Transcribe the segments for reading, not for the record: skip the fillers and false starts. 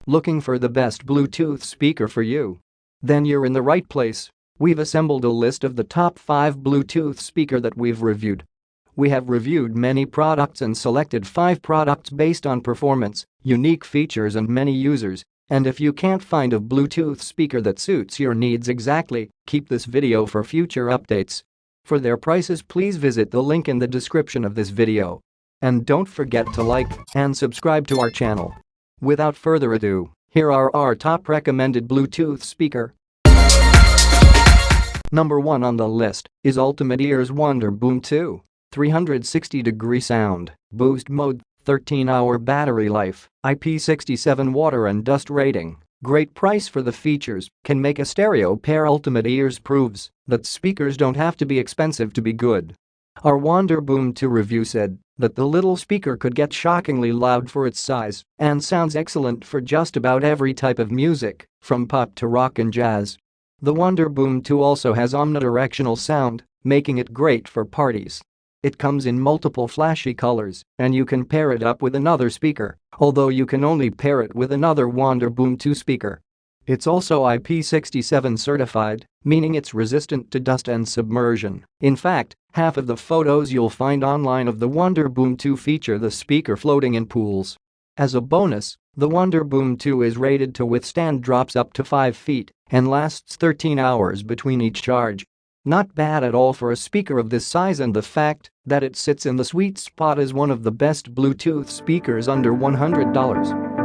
Looking for the best Bluetooth speaker for you? Then you're in the right place. We've assembled a list of the top 5 Bluetooth speaker that we've reviewed. We have reviewed many products and selected 5 products based on performance, unique features and many users. And if you can't find a Bluetooth speaker that suits your needs exactly, keep this video for future updates. For their prices, please visit the link in the description of this video. And don't forget to like and subscribe to our channel. Without further ado, here are our top recommended Bluetooth speaker. Number 1 on the list is Ultimate Ears Wonderboom 2. 360-degree sound, boost mode, 13-hour battery life, IP67 water and dust rating. Great price for the features, can make a stereo pair. Ultimate Ears proves that speakers don't have to be expensive to be good. Our Wonderboom 2 review said that the little speaker could get shockingly loud for its size and sounds excellent for just about every type of music, from pop to rock and jazz. The Wonderboom 2 also has omnidirectional sound, making it great for parties. It comes in multiple flashy colors, and you can pair it up with another speaker, although you can only pair it with another Wonderboom 2 speaker. It's also IP67 certified, meaning it's resistant to dust and submersion. In fact, half of the photos you'll find online of the Wonderboom 2 feature the speaker floating in pools. As a bonus, the Wonderboom 2 is rated to withstand drops up to 5 feet and lasts 13 hours between each charge. Not bad at all for a speaker of this size, and the fact that it sits in the sweet spot as one of the best Bluetooth speakers under $100.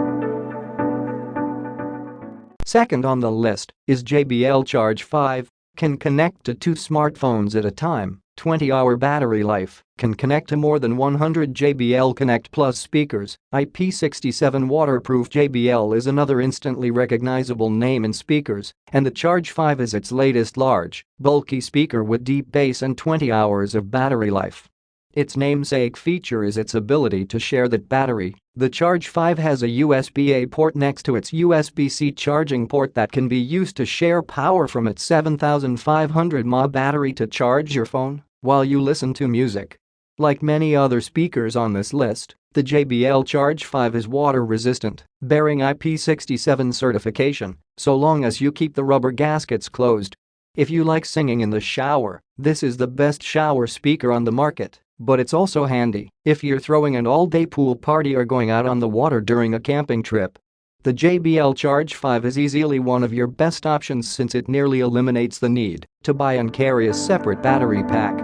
Second on the list is JBL Charge 5. Can connect to 2 smartphones at a time, 20-hour battery life, can connect to more than 100 JBL Connect Plus speakers. IP67 waterproof. JBL is another instantly recognizable name in speakers, and the Charge 5 is its latest large, bulky speaker with deep bass and 20 hours of battery life. Its namesake feature is its ability to share that battery. The Charge 5 has a USB-A port next to its USB-C charging port that can be used to share power from its 7500 mAh battery to charge your phone while you listen to music. Like many other speakers on this list, the JBL Charge 5 is water resistant, bearing IP67 certification, so long as you keep the rubber gaskets closed. If you like singing in the shower, this is the best shower speaker on the market. But it's also handy if you're throwing an all-day pool party or going out on the water during a camping trip. The JBL Charge 5 is easily one of your best options since it nearly eliminates the need to buy and carry a separate battery pack.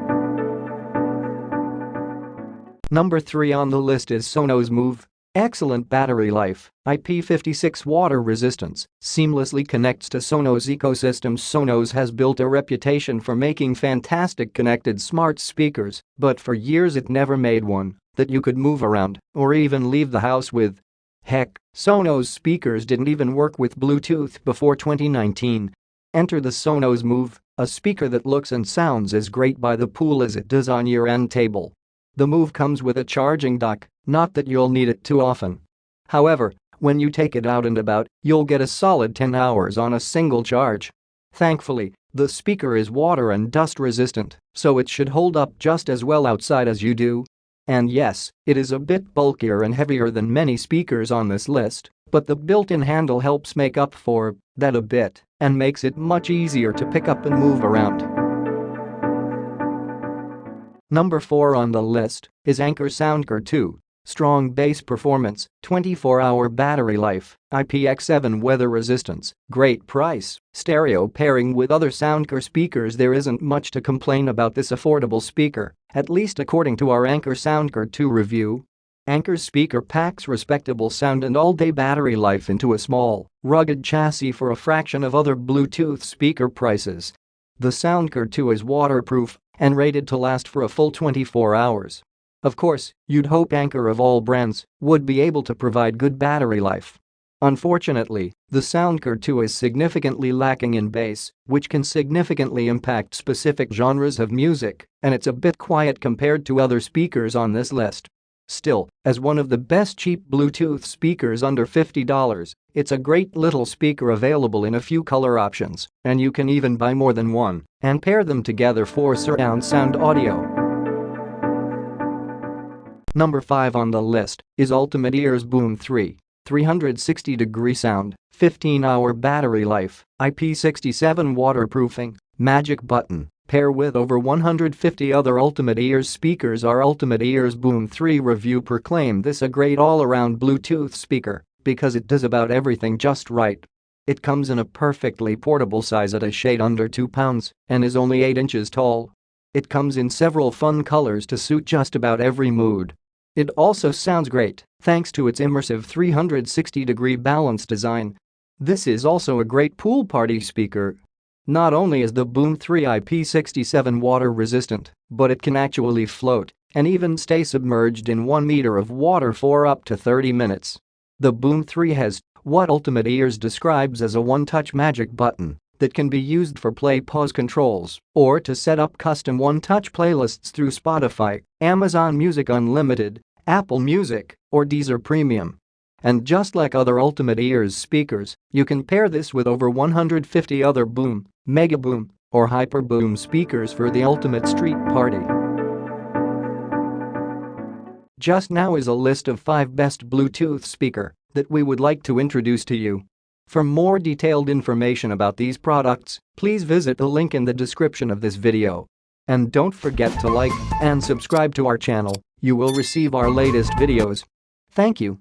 Number 3 on the list is Sonos Move. Excellent battery life, IP56 water resistance, seamlessly connects to Sonos ecosystems. Sonos has built a reputation for making fantastic connected smart speakers, but for years it never made one that you could move around or even leave the house with. Heck, Sonos speakers didn't even work with Bluetooth before 2019. Enter the Sonos Move, a speaker that looks and sounds as great by the pool as it does on your end table. The Move comes with a charging dock, not that you'll need it too often. However, when you take it out and about, you'll get a solid 10 hours on a single charge. Thankfully, the speaker is water and dust resistant, so it should hold up just as well outside as you do. And yes, it is a bit bulkier and heavier than many speakers on this list, but the built-in handle helps make up for that a bit and makes it much easier to pick up and move around. Number 4 on the list is Anker Soundcore 2. Strong bass performance, 24-hour battery life, IPX7 weather resistance, great price, stereo pairing with other Soundcore speakers. There isn't much to complain about this affordable speaker, at least according to our Anker Soundcore 2 review. Anker's speaker packs respectable sound and all-day battery life into a small, rugged chassis for a fraction of other Bluetooth speaker prices. The Soundcore 2 is waterproof and rated to last for a full 24 hours. Of course, you'd hope Anker of all brands would be able to provide good battery life. Unfortunately, the Soundcore 2 is significantly lacking in bass, which can significantly impact specific genres of music, and it's a bit quiet compared to other speakers on this list. Still, as one of the best cheap Bluetooth speakers under $50, it's a great little speaker available in a few color options, and you can even buy more than one and pair them together for surround sound audio. Number 5 on the list is Ultimate Ears Boom 3. 360-degree sound, 15-hour battery life, IP67 waterproofing, magic button. Pair with over 150 other Ultimate Ears speakers. Our Ultimate Ears Boom 3 review proclaimed this a great all-around Bluetooth speaker because it does about everything just right. It comes in a perfectly portable size at a shade under 2 pounds and is only 8 inches tall. It comes in several fun colors to suit just about every mood. It also sounds great thanks to its immersive 360-degree balance design. This is also a great pool party speaker. Not only is the Boom 3 IP67 water resistant, but it can actually float and even stay submerged in 1 meter of water for up to 30 minutes. The Boom 3 has what Ultimate Ears describes as a one-touch magic button that can be used for play-pause controls or to set up custom one-touch playlists through Spotify, Amazon Music Unlimited, Apple Music, or Deezer Premium. And just like other Ultimate Ears speakers, you can pair this with over 150 other Boom, Mega Boom, or Hyper Boom speakers for the ultimate street party. Just now is a list of 5 best Bluetooth speaker that we would like to introduce to you. For more detailed information about these products, please visit the link in the description of this video. And don't forget to like and subscribe to our channel. You will receive our latest videos. Thank you.